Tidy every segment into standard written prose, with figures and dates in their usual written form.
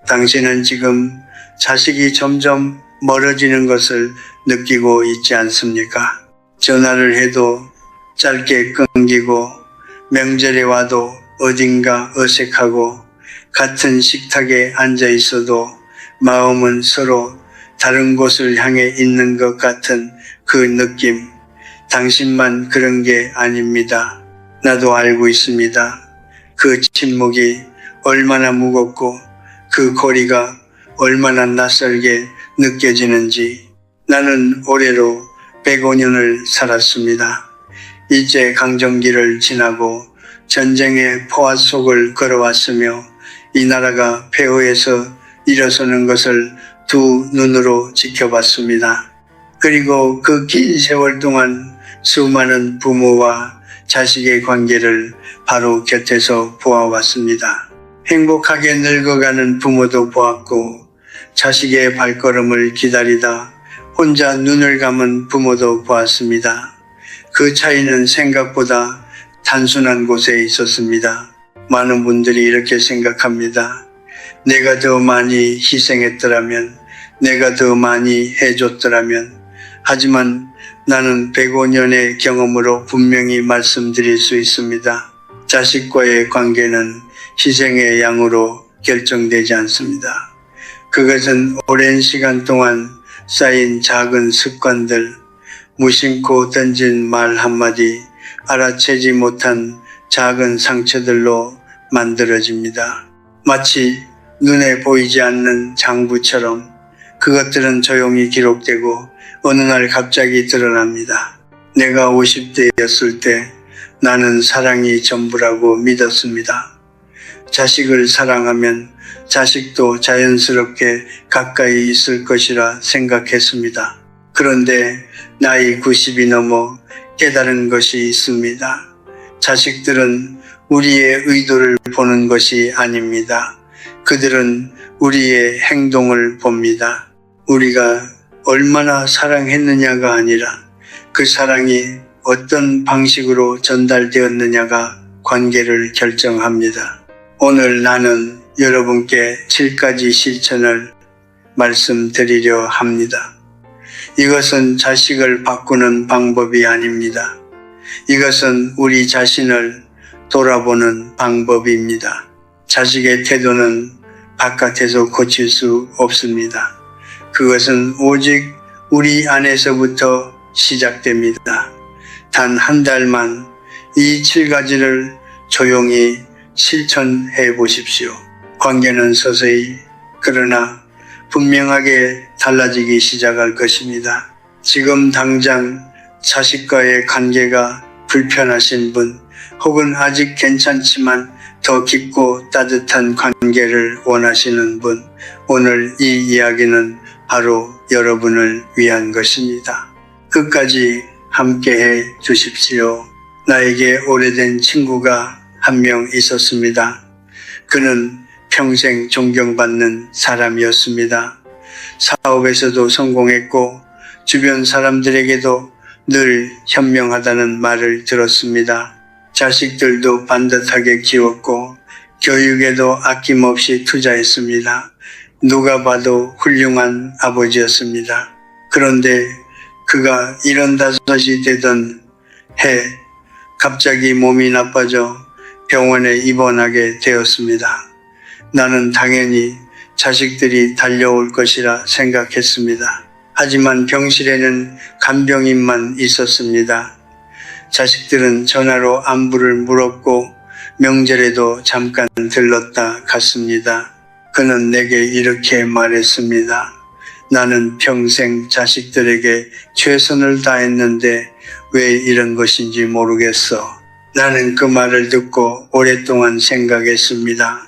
당신은 지금 자식이 점점 멀어지는 것을 느끼고 있지 않습니까? 전화를 해도 짧게 끊기고 명절에 와도 어딘가 어색하고 같은 식탁에 앉아 있어도 마음은 서로 다른 곳을 향해 있는 것 같은 그 느낌. 당신만 그런 게 아닙니다. 나도 알고 있습니다. 그 침묵이 얼마나 무겁고 그 거리가 얼마나 낯설게 느껴지는지. 나는 올해로 105년을 살았습니다. 일제강점기를 지나고 전쟁의 포화 속을 걸어왔으며 이 나라가 폐허에서 일어서는 것을 두 눈으로 지켜봤습니다. 그리고 그 긴 세월 동안 수많은 부모와 자식의 관계를 바로 곁에서 보아왔습니다. 행복하게 늙어가는 부모도 보았고 자식의 발걸음을 기다리다 혼자 눈을 감은 부모도 보았습니다. 그 차이는 생각보다 단순한 곳에 있었습니다. 많은 분들이 이렇게 생각합니다. 내가 더 많이 희생했더라면, 내가 더 많이 해줬더라면. 하지만 나는 105년의 경험으로 분명히 말씀드릴 수 있습니다. 자식과의 관계는 희생의 양으로 결정되지 않습니다. 그것은 오랜 시간 동안 쌓인 작은 습관들, 무심코 던진 말 한마디, 알아채지 못한 작은 상처들로 만들어집니다. 마치 눈에 보이지 않는 장부처럼 그것들은 조용히 기록되고 어느 날 갑자기 드러납니다. 내가 50대였을 때 나는 사랑이 전부라고 믿었습니다. 자식을 사랑하면 자식도 자연스럽게 가까이 있을 것이라 생각했습니다. 그런데 나이 90이 넘어 깨달은 것이 있습니다. 자식들은 우리의 의도를 보는 것이 아닙니다. 그들은 우리의 행동을 봅니다. 우리가 얼마나 사랑했느냐가 아니라 그 사랑이 어떤 방식으로 전달되었느냐가 관계를 결정합니다. 오늘 나는 여러분께 7가지 실천을 말씀드리려 합니다. 이것은 자식을 바꾸는 방법이 아닙니다. 이것은 우리 자신을 돌아보는 방법입니다. 자식의 태도는 바깥에서 고칠 수 없습니다. 그것은 오직 우리 안에서부터 시작됩니다. 단 한 달만 이 7가지를 조용히 실천해 보십시오. 관계는 서서히 그러나 분명하게 달라지기 시작할 것입니다. 지금 당장 자식과의 관계가 불편하신 분, 혹은 아직 괜찮지만 더 깊고 따뜻한 관계를 원하시는 분, 오늘 이 이야기는 바로 여러분을 위한 것입니다. 끝까지 함께해 주십시오. 나에게 오래된 친구가 한 명 있었습니다. 그는 평생 존경받는 사람이었습니다. 사업에서도 성공했고 주변 사람들에게도 늘 현명하다는 말을 들었습니다. 자식들도 반듯하게 키웠고 교육에도 아낌없이 투자했습니다. 누가 봐도 훌륭한 아버지였습니다. 그런데 그가 75이 되던 해 갑자기 몸이 나빠져 병원에 입원하게 되었습니다. 나는 당연히 자식들이 달려올 것이라 생각했습니다. 하지만 병실에는 간병인만 있었습니다. 자식들은 전화로 안부를 물었고 명절에도 잠깐 들렀다 갔습니다. 그는 내게 이렇게 말했습니다. 나는 평생 자식들에게 최선을 다했는데 왜 이런 것인지 모르겠어. 나는 그 말을 듣고 오랫동안 생각했습니다.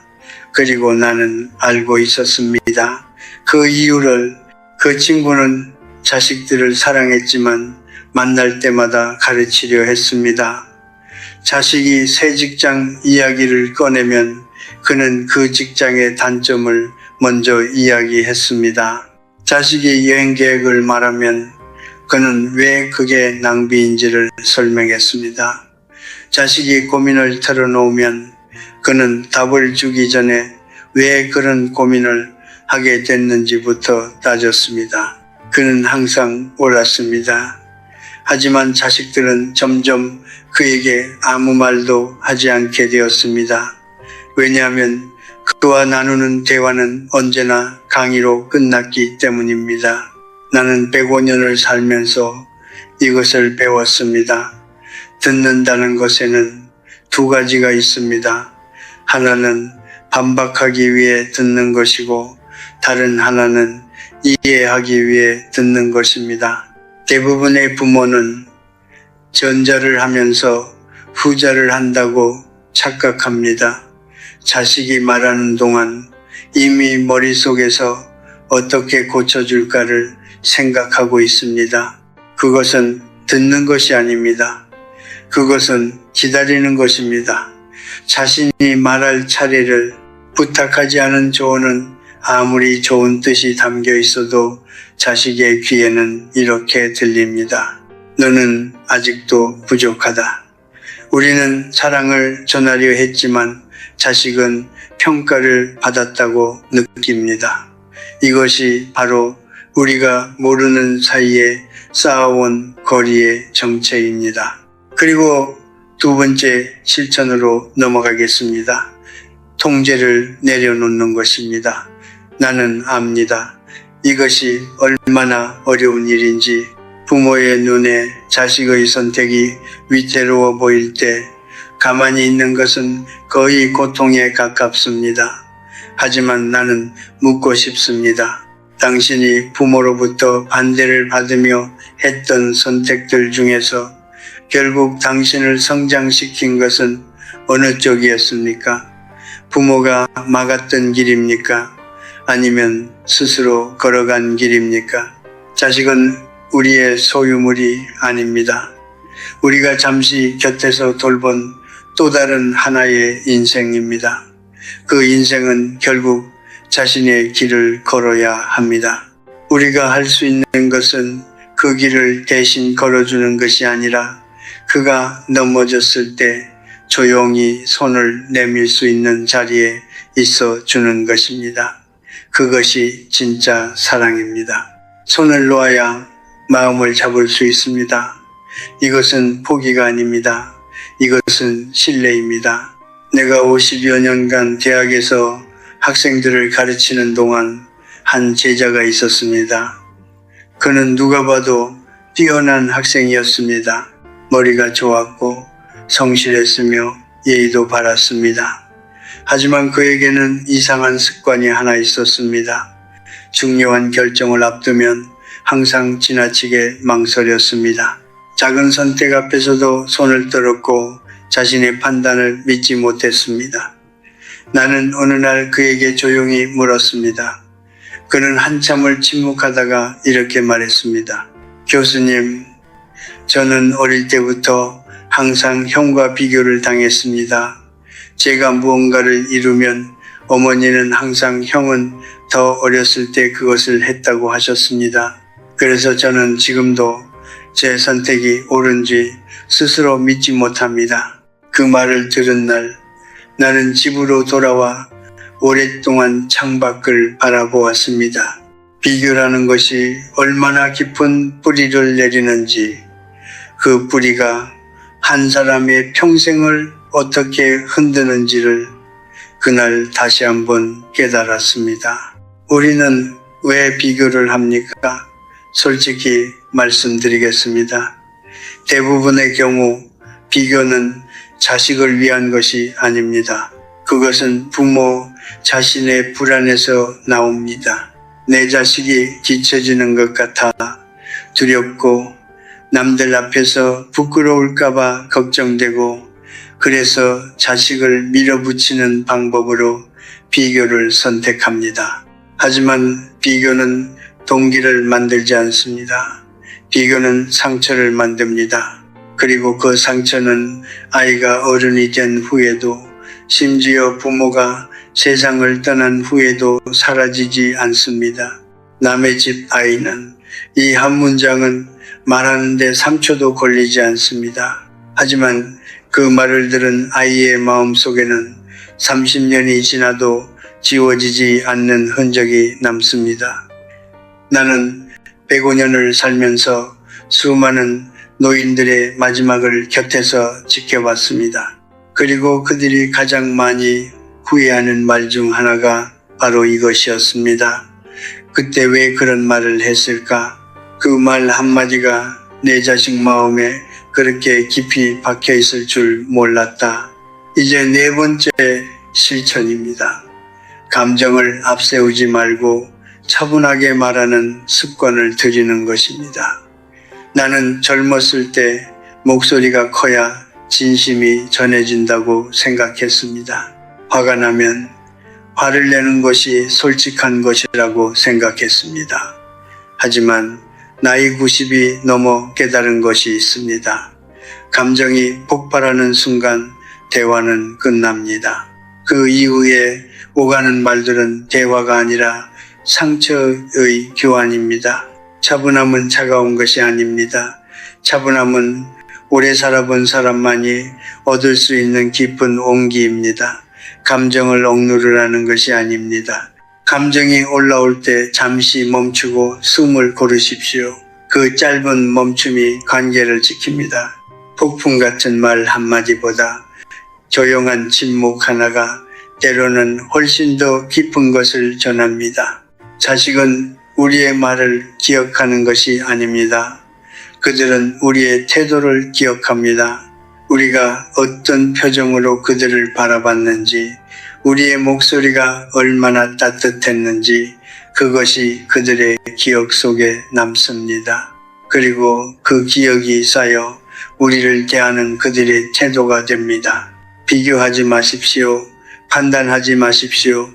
그리고 나는 알고 있었습니다. 그 이유를. 그 친구는 자식들을 사랑했지만 만날 때마다 가르치려 했습니다. 자식이 새 직장 이야기를 꺼내면 그는 그 직장의 단점을 먼저 이야기했습니다. 자식이 여행 계획을 말하면 그는 왜 그게 낭비인지를 설명했습니다. 자식이 고민을 털어놓으면 그는 답을 주기 전에 왜 그런 고민을 하게 됐는지부터 따졌습니다. 그는 항상 옳았습니다. 하지만 자식들은 점점 그에게 아무 말도 하지 않게 되었습니다. 왜냐하면 그와 나누는 대화는 언제나 강의로 끝났기 때문입니다. 나는 105년을 살면서 이것을 배웠습니다. 듣는다는 것에는 두 가지가 있습니다. 하나는 반박하기 위해 듣는 것이고 다른 하나는 이해하기 위해 듣는 것입니다. 대부분의 부모는 전자를 하면서 후자를 한다고 착각합니다. 자식이 말하는 동안 이미 머릿속에서 어떻게 고쳐줄까를 생각하고 있습니다. 그것은 듣는 것이 아닙니다. 그것은 기다리는 것입니다. 자신이 말할 차례를 부탁하지 않은 조언은 아무리 좋은 뜻이 담겨 있어도 자식의 귀에는 이렇게 들립니다. 너는 아직도 부족하다. 우리는 사랑을 전하려 했지만 자식은 평가를 받았다고 느낍니다. 이것이 바로 우리가 모르는 사이에 쌓아온 거리의 정체입니다. 그리고 두 번째 실천으로 넘어가겠습니다. 통제를 내려놓는 것입니다. 나는 압니다. 이것이 얼마나 어려운 일인지. 부모의 눈에 자식의 선택이 위태로워 보일 때 가만히 있는 것은 거의 고통에 가깝습니다. 하지만 나는 묻고 싶습니다. 당신이 부모로부터 반대를 받으며 했던 선택들 중에서 결국 당신을 성장시킨 것은 어느 쪽이었습니까? 부모가 막았던 길입니까? 아니면 스스로 걸어간 길입니까? 자식은 우리의 소유물이 아닙니다. 우리가 잠시 곁에서 돌본 또 다른 하나의 인생입니다. 그 인생은 결국 자신의 길을 걸어야 합니다. 우리가 할 수 있는 것은 그 길을 대신 걸어주는 것이 아니라 그가 넘어졌을 때 조용히 손을 내밀 수 있는 자리에 있어 주는 것입니다. 그것이 진짜 사랑입니다. 손을 놓아야 마음을 잡을 수 있습니다. 이것은 포기가 아닙니다. 이것은 신뢰입니다. 내가 50여 년간 대학에서 학생들을 가르치는 동안 한 제자가 있었습니다. 그는 누가 봐도 뛰어난 학생이었습니다. 머리가 좋았고 성실했으며 예의도 바랐습니다. 하지만 그에게는 이상한 습관이 하나 있었습니다. 중요한 결정을 앞두면 항상 지나치게 망설였습니다. 작은 선택 앞에서도 손을 떨었고 자신의 판단을 믿지 못했습니다. 나는 어느 날 그에게 조용히 물었습니다. 그는 한참을 침묵하다가 이렇게 말했습니다. 교수님, 저는 어릴 때부터 항상 형과 비교를 당했습니다. 제가 무언가를 이루면 어머니는 항상 형은 더 어렸을 때 그것을 했다고 하셨습니다. 그래서 저는 지금도 제 선택이 옳은지 스스로 믿지 못합니다. 그 말을 들은 날 나는 집으로 돌아와 오랫동안 창밖을 바라보았습니다. 비교라는 것이 얼마나 깊은 뿌리를 내리는지, 그 뿌리가 한 사람의 평생을 어떻게 흔드는지를 그날 다시 한번 깨달았습니다. 우리는 왜 비교를 합니까? 솔직히 말씀드리겠습니다. 대부분의 경우 비교는 자식을 위한 것이 아닙니다. 그것은 부모 자신의 불안에서 나옵니다. 내 자식이 뒤처지는 것 같아 두렵고 남들 앞에서 부끄러울까봐 걱정되고 그래서 자식을 밀어붙이는 방법으로 비교를 선택합니다. 하지만 비교는 동기를 만들지 않습니다. 비교는 상처를 만듭니다. 그리고 그 상처는 아이가 어른이 된 후에도 심지어 부모가 세상을 떠난 후에도 사라지지 않습니다. 남의 집 아이는 이 한 문장은 말하는데 3초도 걸리지 않습니다. 하지만 그 말을 들은 아이의 마음속에는 30년이 지나도 지워지지 않는 흔적이 남습니다. 나는 105년을 살면서 수많은 노인들의 마지막을 곁에서 지켜봤습니다. 그리고 그들이 가장 많이 후회하는 말 중 하나가 바로 이것이었습니다. 그때 왜 그런 말을 했을까? 그 말 한마디가 내 자식 마음에 그렇게 깊이 박혀 있을 줄 몰랐다. 이제 네 번째 실천입니다. 감정을 앞세우지 말고 차분하게 말하는 습관을 들이는 것입니다. 나는 젊었을 때 목소리가 커야 진심이 전해진다고 생각했습니다. 화가 나면 화를 내는 것이 솔직한 것이라고 생각했습니다. 하지만 나이 90이 넘어 깨달은 것이 있습니다. 감정이 폭발하는 순간 대화는 끝납니다. 그 이후에 오가는 말들은 대화가 아니라 상처의 교환입니다. 차분함은 차가운 것이 아닙니다. 차분함은 오래 살아본 사람만이 얻을 수 있는 깊은 온기입니다. 감정을 억누르라는 것이 아닙니다. 감정이 올라올 때 잠시 멈추고 숨을 고르십시오. 그 짧은 멈춤이 관계를 지킵니다. 폭풍 같은 말 한마디보다 조용한 침묵 하나가 때로는 훨씬 더 깊은 것을 전합니다. 자식은 우리의 말을 기억하는 것이 아닙니다. 그들은 우리의 태도를 기억합니다. 우리가 어떤 표정으로 그들을 바라봤는지, 우리의 목소리가 얼마나 따뜻했는지 그것이 그들의 기억 속에 남습니다. 그리고 그 기억이 쌓여 우리를 대하는 그들의 태도가 됩니다. 비교하지 마십시오. 판단하지 마십시오.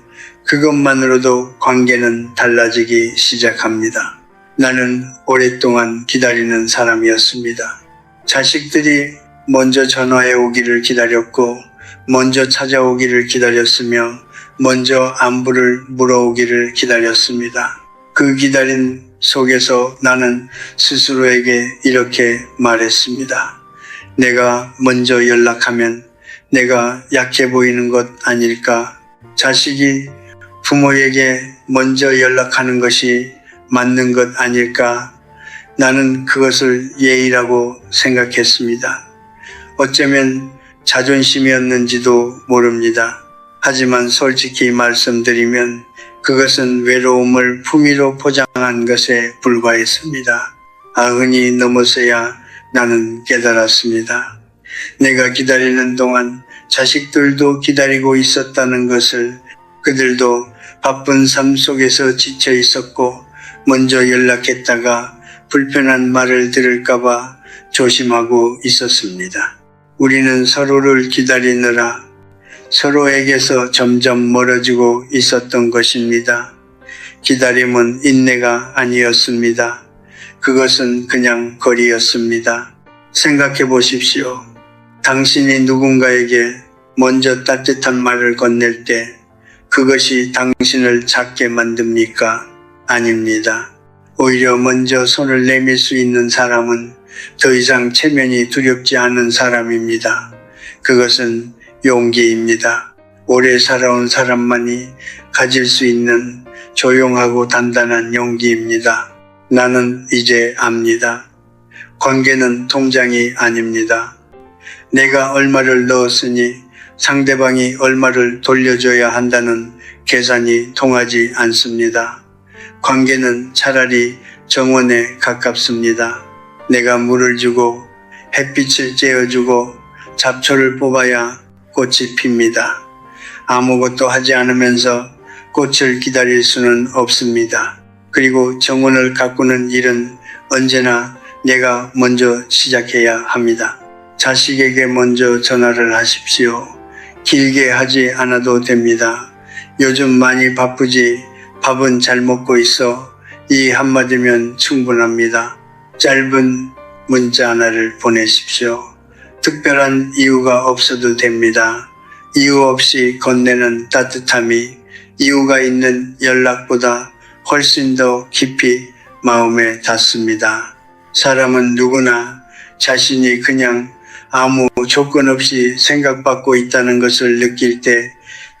그것만으로도 관계는 달라지기 시작합니다. 나는 오랫동안 기다리는 사람이었습니다. 자식들이 먼저 전화해 오기를 기다렸고, 먼저 찾아오기를 기다렸으며, 먼저 안부를 물어오기를 기다렸습니다. 그 기다림 속에서 나는 스스로에게 이렇게 말했습니다. 내가 먼저 연락하면 내가 약해 보이는 것 아닐까? 자식이 부모에게 먼저 연락하는 것이 맞는 것 아닐까? 나는 그것을 예의라고 생각했습니다. 어쩌면 자존심이었는지도 모릅니다. 하지만 솔직히 말씀드리면 그것은 외로움을 품위로 포장한 것에 불과했습니다. 아흔이 넘어서야 나는 깨달았습니다. 내가 기다리는 동안 자식들도 기다리고 있었다는 것을, 그들도 바쁜 삶 속에서 지쳐 있었고 먼저 연락했다가 불편한 말을 들을까봐 조심하고 있었습니다. 우리는 서로를 기다리느라 서로에게서 점점 멀어지고 있었던 것입니다. 기다림은 인내가 아니었습니다. 그것은 그냥 거리였습니다. 생각해 보십시오. 당신이 누군가에게 먼저 따뜻한 말을 건넬 때 그것이 당신을 작게 만듭니까? 아닙니다. 오히려 먼저 손을 내밀 수 있는 사람은 더 이상 체면이 두렵지 않은 사람입니다. 그것은 용기입니다. 오래 살아온 사람만이 가질 수 있는 조용하고 단단한 용기입니다. 나는 이제 압니다. 관계는 통장이 아닙니다. 내가 얼마를 넣었으니 상대방이 얼마를 돌려줘야 한다는 계산이 통하지 않습니다. 관계는 차라리 정원에 가깝습니다. 내가 물을 주고 햇빛을 쬐어주고 잡초를 뽑아야 꽃이 핍니다. 아무것도 하지 않으면서 꽃을 기다릴 수는 없습니다. 그리고 정원을 가꾸는 일은 언제나 내가 먼저 시작해야 합니다. 자식에게 먼저 전화를 하십시오. 길게 하지 않아도 됩니다. 요즘 많이 바쁘지 밥은 잘 먹고 있어. 이 한마디면 충분합니다. 짧은 문자 하나를 보내십시오. 특별한 이유가 없어도 됩니다. 이유 없이 건네는 따뜻함이 이유가 있는 연락보다 훨씬 더 깊이 마음에 닿습니다. 사람은 누구나 자신이 그냥 아무 조건 없이 생각받고 있다는 것을 느낄 때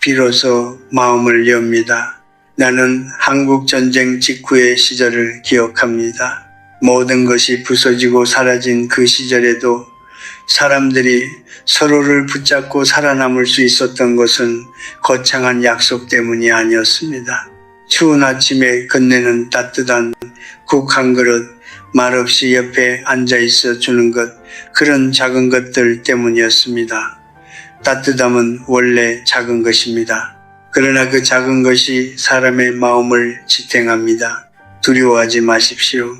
비로소 마음을 엽니다. 나는 한국 전쟁 직후의 시절을 기억합니다. 모든 것이 부서지고 사라진 그 시절에도 사람들이 서로를 붙잡고 살아남을 수 있었던 것은 거창한 약속 때문이 아니었습니다. 추운 아침에 건네는 따뜻한 국 한 그릇, 말없이 옆에 앉아있어 주는 것, 그런 작은 것들 때문이었습니다. 따뜻함은 원래 작은 것입니다. 그러나 그 작은 것이 사람의 마음을 지탱합니다. 두려워하지 마십시오.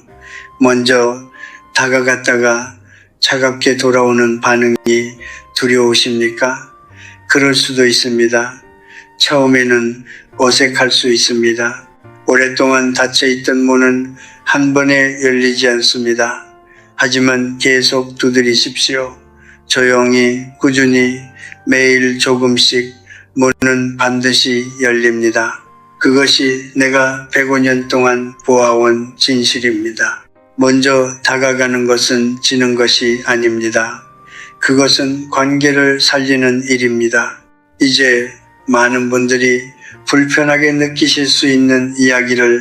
먼저 다가갔다가 차갑게 돌아오는 반응이 두려우십니까? 그럴 수도 있습니다. 처음에는 어색할 수 있습니다. 오랫동안 닫혀있던 문은 한 번에 열리지 않습니다. 하지만 계속 두드리십시오. 조용히, 꾸준히, 매일 조금씩 문은 반드시 열립니다. 그것이 내가 105년 동안 보아온 진실입니다. 먼저 다가가는 것은 지는 것이 아닙니다. 그것은 관계를 살리는 일입니다. 이제 많은 분들이 불편하게 느끼실 수 있는 이야기를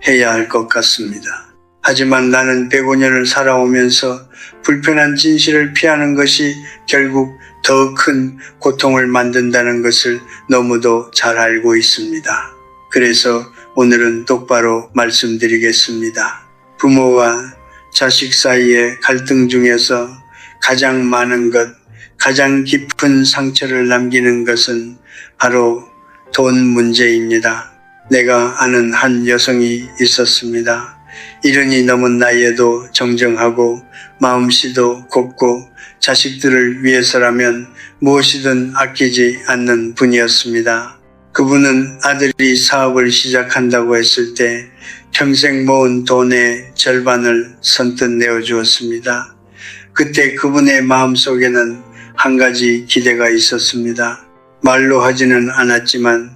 해야 할 것 같습니다. 하지만 나는 105년을 살아오면서 불편한 진실을 피하는 것이 결국 더 큰 고통을 만든다는 것을 너무도 잘 알고 있습니다. 그래서 오늘은 똑바로 말씀드리겠습니다. 부모와 자식 사이의 갈등 중에서 가장 많은 것, 가장 깊은 상처를 남기는 것은 바로 돈 문제입니다. 내가 아는 한 여성이 있었습니다. 70이 넘은 나이에도 정정하고 마음씨도 곱고 자식들을 위해서라면 무엇이든 아끼지 않는 분이었습니다. 그분은 아들이 사업을 시작한다고 했을 때 평생 모은 돈의 절반을 선뜻 내어주었습니다. 그때 그분의 마음속에는 한 가지 기대가 있었습니다. 말로 하지는 않았지만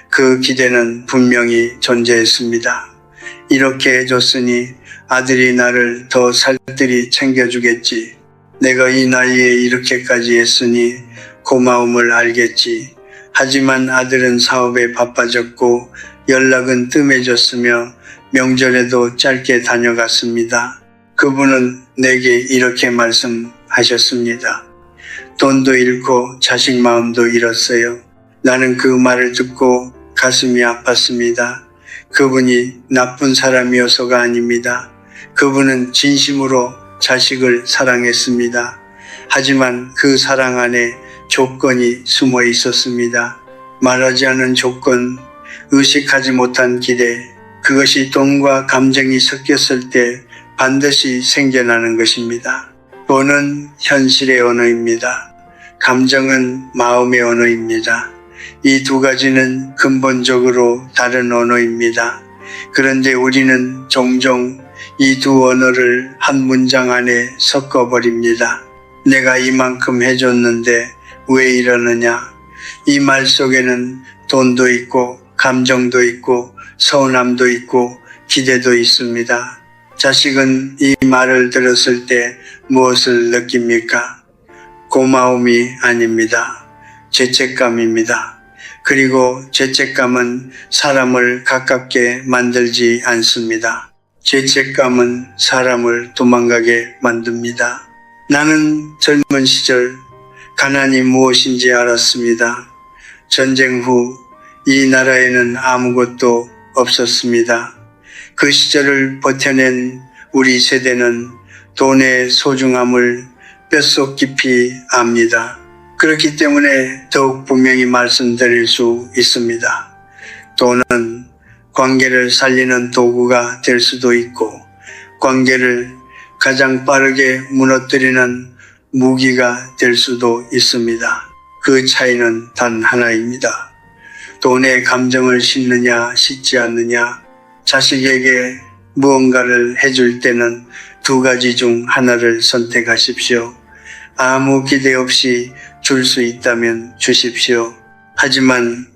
그 기대는 분명히 존재했습니다. 이렇게 해줬으니 아들이 나를 더 살뜰히 챙겨주겠지. 내가 이 나이에 이렇게까지 했으니 고마움을 알겠지. 하지만 아들은 사업에 바빠졌고 연락은 뜸해졌으며 명절에도 짧게 다녀갔습니다. 그분은 내게 이렇게 말씀하셨습니다. 돈도 잃고 자식 마음도 잃었어요. 나는 그 말을 듣고 가슴이 아팠습니다. 그분이 나쁜 사람이어서가 아닙니다. 그분은 진심으로 자식을 사랑했습니다. 하지만 그 사랑 안에 조건이 숨어 있었습니다. 말하지 않은 조건, 의식하지 못한 기대, 그것이 돈과 감정이 섞였을 때 반드시 생겨나는 것입니다. 돈은 현실의 언어입니다. 감정은 마음의 언어입니다. 이 두 가지는 근본적으로 다른 언어입니다. 그런데 우리는 종종 이 두 언어를 한 문장 안에 섞어버립니다. 내가 이만큼 해줬는데 왜 이러느냐? 이 말 속에는 돈도 있고 감정도 있고 서운함도 있고 기대도 있습니다. 자식은 이 말을 들었을 때 무엇을 느낍니까? 고마움이 아닙니다. 죄책감입니다. 그리고 죄책감은 사람을 가깝게 만들지 않습니다. 죄책감은 사람을 도망가게 만듭니다. 나는 젊은 시절 가난이 무엇인지 알았습니다. 전쟁 후 이 나라에는 아무것도 없었습니다. 그 시절을 버텨낸 우리 세대는 돈의 소중함을 뼛속 깊이 압니다. 그렇기 때문에 더욱 분명히 말씀드릴 수 있습니다. 돈은 관계를 살리는 도구가 될 수도 있고 관계를 가장 빠르게 무너뜨리는 무기가 될 수도 있습니다. 그 차이는 단 하나입니다. 돈의 감정을 싣느냐 싣지 않느냐, 자식에게 무언가를 해줄 때는 두 가지 중 하나를 선택하십시오. 아무 기대 없이 줄 수 있다면 주십시오. 하지만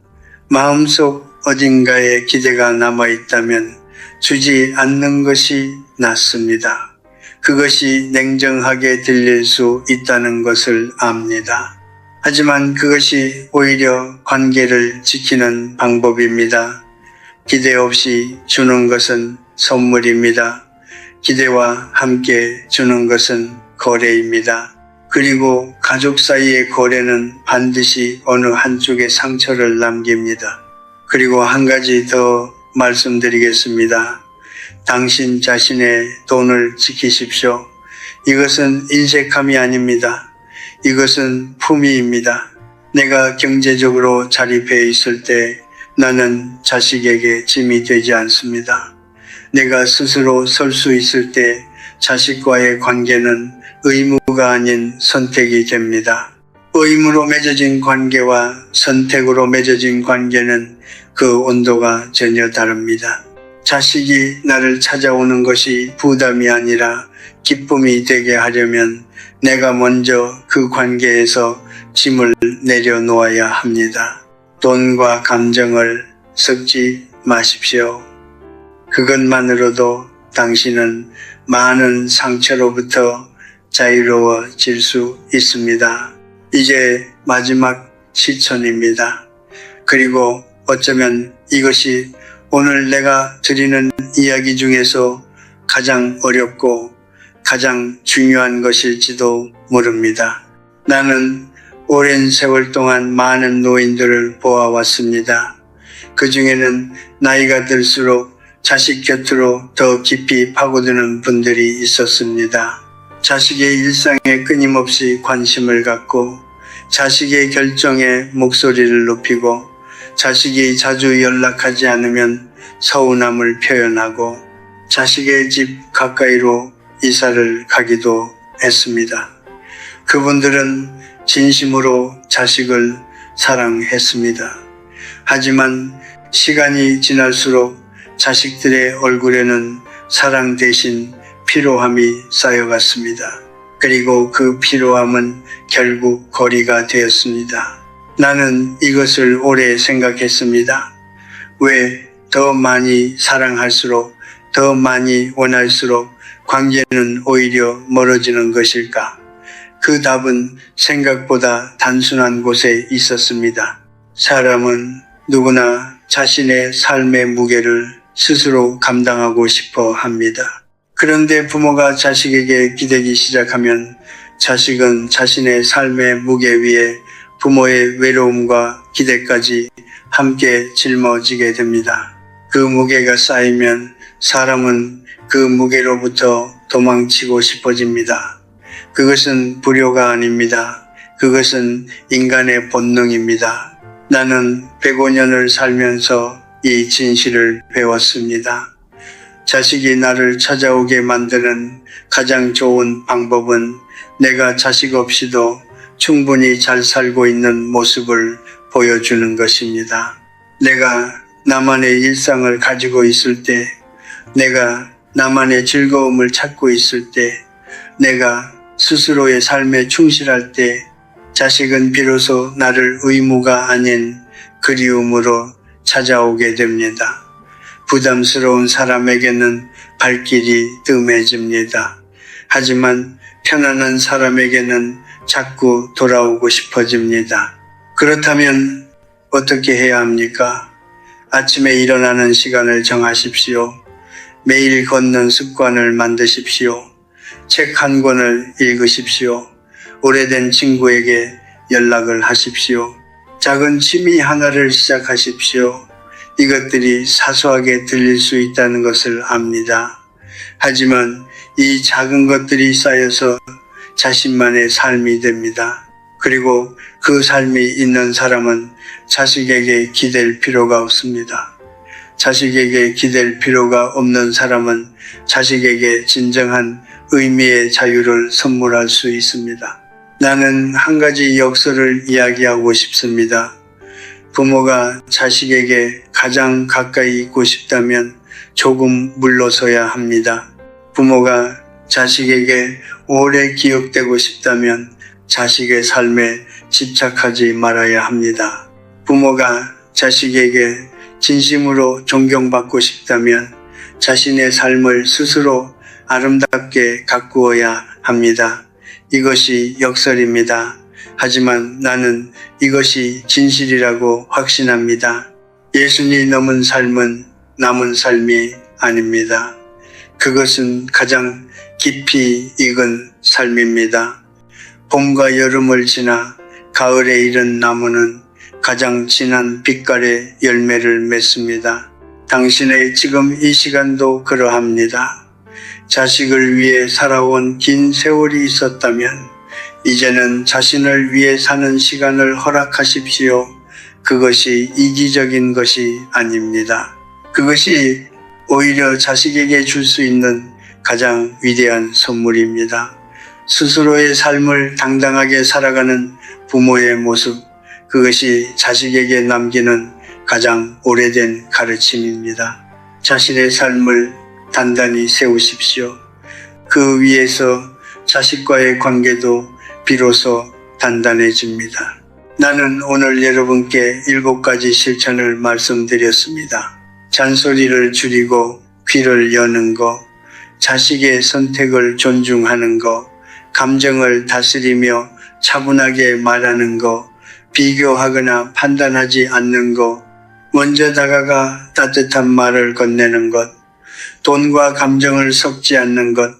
마음속 어딘가에 기대가 남아있다면 주지 않는 것이 낫습니다. 그것이 냉정하게 들릴 수 있다는 것을 압니다. 하지만 그것이 오히려 관계를 지키는 방법입니다. 기대 없이 주는 것은 선물입니다. 기대와 함께 주는 것은 거래입니다. 그리고 가족 사이의 거래는 반드시 어느 한쪽에 상처를 남깁니다. 그리고 한 가지 더 말씀드리겠습니다. 당신 자신의 돈을 지키십시오. 이것은 인색함이 아닙니다. 이것은 품위입니다. 내가 경제적으로 자립해 있을 때 나는 자식에게 짐이 되지 않습니다. 내가 스스로 설 수 있을 때 자식과의 관계는 의무가 아닌 선택이 됩니다. 의무로 맺어진 관계와 선택으로 맺어진 관계는 그 온도가 전혀 다릅니다. 자식이 나를 찾아오는 것이 부담이 아니라 기쁨이 되게 하려면 내가 먼저 그 관계에서 짐을 내려놓아야 합니다. 돈과 감정을 섞지 마십시오. 그것만으로도 당신은 많은 상처로부터 자유로워질 수 있습니다. 이제 마지막 실천입니다. 그리고 어쩌면 이것이 오늘 내가 드리는 이야기 중에서 가장 어렵고 가장 중요한 것일지도 모릅니다. 나는 오랜 세월 동안 많은 노인들을 보아왔습니다. 그 중에는 나이가 들수록 자식 곁으로 더 깊이 파고드는 분들이 있었습니다. 자식의 일상에 끊임없이 관심을 갖고 자식의 결정에 목소리를 높이고 자식이 자주 연락하지 않으면 서운함을 표현하고 자식의 집 가까이로 이사를 가기도 했습니다. 그분들은 진심으로 자식을 사랑했습니다. 하지만 시간이 지날수록 자식들의 얼굴에는 사랑 대신 피로함이 쌓여갔습니다. 그리고 그 피로함은 결국 거리가 되었습니다. 나는 이것을 오래 생각했습니다. 왜 더 많이 사랑할수록 더 많이 원할수록 관계는 오히려 멀어지는 것일까? 그 답은 생각보다 단순한 곳에 있었습니다. 사람은 누구나 자신의 삶의 무게를 스스로 감당하고 싶어 합니다. 그런데 부모가 자식에게 기대기 시작하면 자식은 자신의 삶의 무게 위에 부모의 외로움과 기대까지 함께 짊어지게 됩니다. 그 무게가 쌓이면 사람은 그 무게로부터 도망치고 싶어집니다. 그것은 불효가 아닙니다. 그것은 인간의 본능입니다. 나는 105년을 살면서 이 진실을 배웠습니다. 자식이 나를 찾아오게 만드는 가장 좋은 방법은 내가 자식 없이도 충분히 잘 살고 있는 모습을 보여주는 것입니다. 내가 나만의 일상을 가지고 있을 때, 내가 나만의 즐거움을 찾고 있을 때, 내가 스스로의 삶에 충실할 때 자식은 비로소 나를 의무가 아닌 그리움으로 찾아오게 됩니다. 부담스러운 사람에게는 발길이 뜸해집니다. 하지만 편안한 사람에게는 자꾸 돌아오고 싶어집니다. 그렇다면 어떻게 해야 합니까? 아침에 일어나는 시간을 정하십시오. 매일 걷는 습관을 만드십시오. 책 한 권을 읽으십시오. 오래된 친구에게 연락을 하십시오. 작은 취미 하나를 시작하십시오. 이것들이 사소하게 들릴 수 있다는 것을 압니다. 하지만 이 작은 것들이 쌓여서 자신만의 삶이 됩니다. 그리고 그 삶이 있는 사람은 자식에게 기댈 필요가 없습니다. 자식에게 기댈 필요가 없는 사람은 자식에게 진정한 의미의 자유를 선물할 수 있습니다. 나는 한 가지 역설을 이야기하고 싶습니다. 부모가 자식에게 가장 가까이 있고 싶다면 조금 물러서야 합니다. 부모가 자식에게 오래 기억되고 싶다면 자식의 삶에 집착하지 말아야 합니다. 부모가 자식에게 진심으로 존경받고 싶다면 자신의 삶을 스스로 아름답게 가꾸어야 합니다. 이것이 역설입니다. 하지만 나는 이것이 진실이라고 확신합니다. 예수님 넘은 삶은 남은 삶이 아닙니다. 그것은 가장 깊이 익은 삶입니다. 봄과 여름을 지나 가을에 이른 나무는 가장 진한 빛깔의 열매를 맺습니다. 당신의 지금 이 시간도 그러합니다. 자식을 위해 살아온 긴 세월이 있었다면 이제는 자신을 위해 사는 시간을 허락하십시오. 그것이 이기적인 것이 아닙니다. 그것이 오히려 자식에게 줄 수 있는 가장 위대한 선물입니다. 스스로의 삶을 당당하게 살아가는 부모의 모습, 그것이 자식에게 남기는 가장 오래된 가르침입니다. 자신의 삶을 단단히 세우십시오. 그 위에서 자식과의 관계도 비로소 단단해집니다. 나는 오늘 여러분께 7가지 실천을 말씀드렸습니다. 잔소리를 줄이고 귀를 여는 것, 자식의 선택을 존중하는 것, 감정을 다스리며 차분하게 말하는 것, 비교하거나 판단하지 않는 것, 먼저 다가가 따뜻한 말을 건네는 것, 돈과 감정을 섞지 않는 것,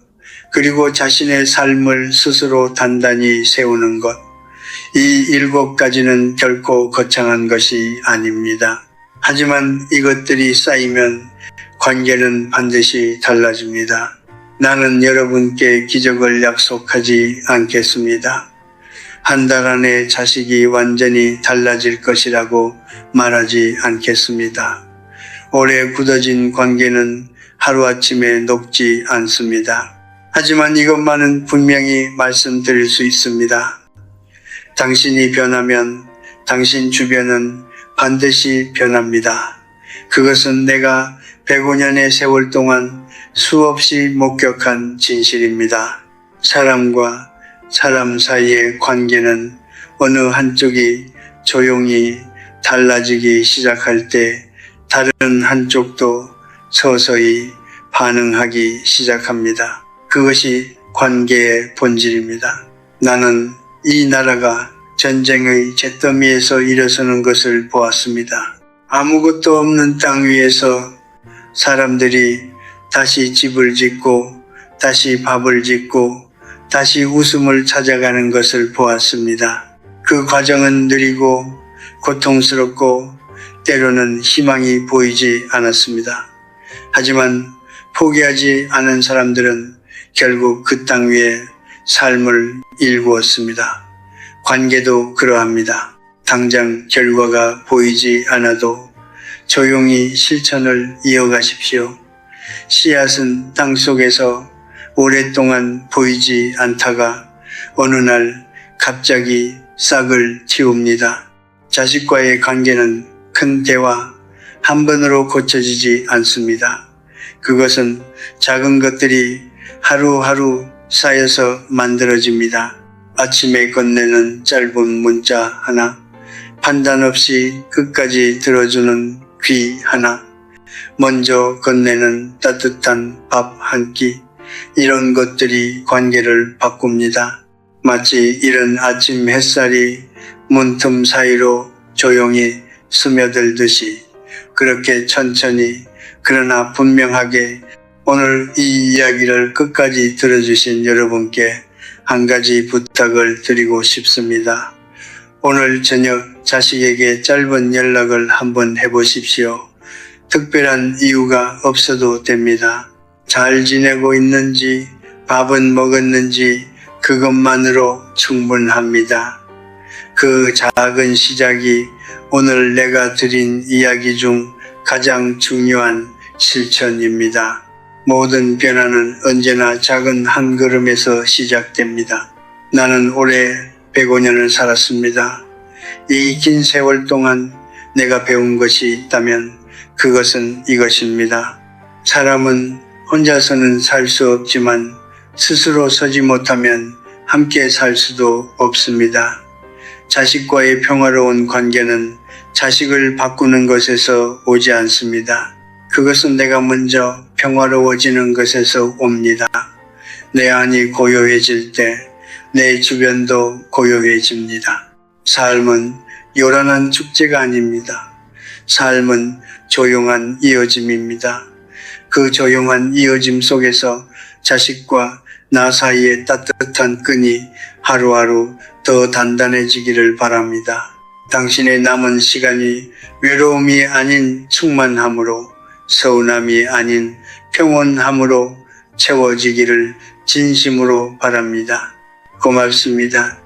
그리고 자신의 삶을 스스로 단단히 세우는 것. 이 7가지는 결코 거창한 것이 아닙니다. 하지만 이것들이 쌓이면 관계는 반드시 달라집니다. 나는 여러분께 기적을 약속하지 않겠습니다. 한 달 안에 자식이 완전히 달라질 것이라고 말하지 않겠습니다. 오래 굳어진 관계는 하루아침에 녹지 않습니다. 하지만 이것만은 분명히 말씀드릴 수 있습니다. 당신이 변하면 당신 주변은 반드시 변합니다. 그것은 내가 105년의 세월 동안 수없이 목격한 진실입니다. 사람과 사람 사이의 관계는 어느 한쪽이 조용히 달라지기 시작할 때 다른 한쪽도 서서히 반응하기 시작합니다. 그것이 관계의 본질입니다. 나는 이 나라가 전쟁의 잿더미에서 일어서는 것을 보았습니다. 아무것도 없는 땅 위에서 사람들이 다시 집을 짓고 다시 밥을 짓고 다시 웃음을 찾아가는 것을 보았습니다. 그 과정은 느리고 고통스럽고 때로는 희망이 보이지 않았습니다. 하지만 포기하지 않은 사람들은 결국 그 땅 위에 삶을 일구었습니다. 관계도 그러합니다. 당장 결과가 보이지 않아도 조용히 실천을 이어가십시오. 씨앗은 땅 속에서 오랫동안 보이지 않다가 어느 날 갑자기 싹을 틔웁니다. 자식과의 관계는 큰 대화 한 번으로 고쳐지지 않습니다. 그것은 작은 것들이 하루하루 쌓여서 만들어집니다. 아침에 건네는 짧은 문자 하나, 판단 없이 끝까지 들어주는 귀 하나, 먼저 건네는 따뜻한 밥 한 끼, 이런 것들이 관계를 바꿉니다. 마치 이른 아침 햇살이 문틈 사이로 조용히 스며들듯이 그렇게 천천히 그러나 분명하게 오늘 이 이야기를 끝까지 들어주신 여러분께 한 가지 부탁을 드리고 싶습니다. 오늘 저녁 자식에게 짧은 연락을 한번 해보십시오. 특별한 이유가 없어도 됩니다. 잘 지내고 있는지, 밥은 먹었는지 그것만으로 충분합니다. 그 작은 시작이 오늘 내가 드린 이야기 중 가장 중요한 실천입니다. 모든 변화는 언제나 작은 한 걸음에서 시작됩니다. 나는 올해 105년을 살았습니다. 이 긴 세월 동안 내가 배운 것이 있다면 그것은 이것입니다. 사람은 혼자서는 살 수 없지만 스스로 서지 못하면 함께 살 수도 없습니다. 자식과의 평화로운 관계는 자식을 바꾸는 것에서 오지 않습니다. 그것은 내가 먼저 평화로워지는 것에서 옵니다. 내 안이 고요해질 때, 내 주변도 고요해집니다. 삶은 요란한 축제가 아닙니다. 삶은 조용한 이어짐입니다. 그 조용한 이어짐 속에서 자식과 나 사이의 따뜻한 끈이 하루하루 더 단단해지기를 바랍니다. 당신의 남은 시간이 외로움이 아닌 충만함으로, 서운함이 아닌 평온함으로 채워지기를 진심으로 바랍니다. 고맙습니다.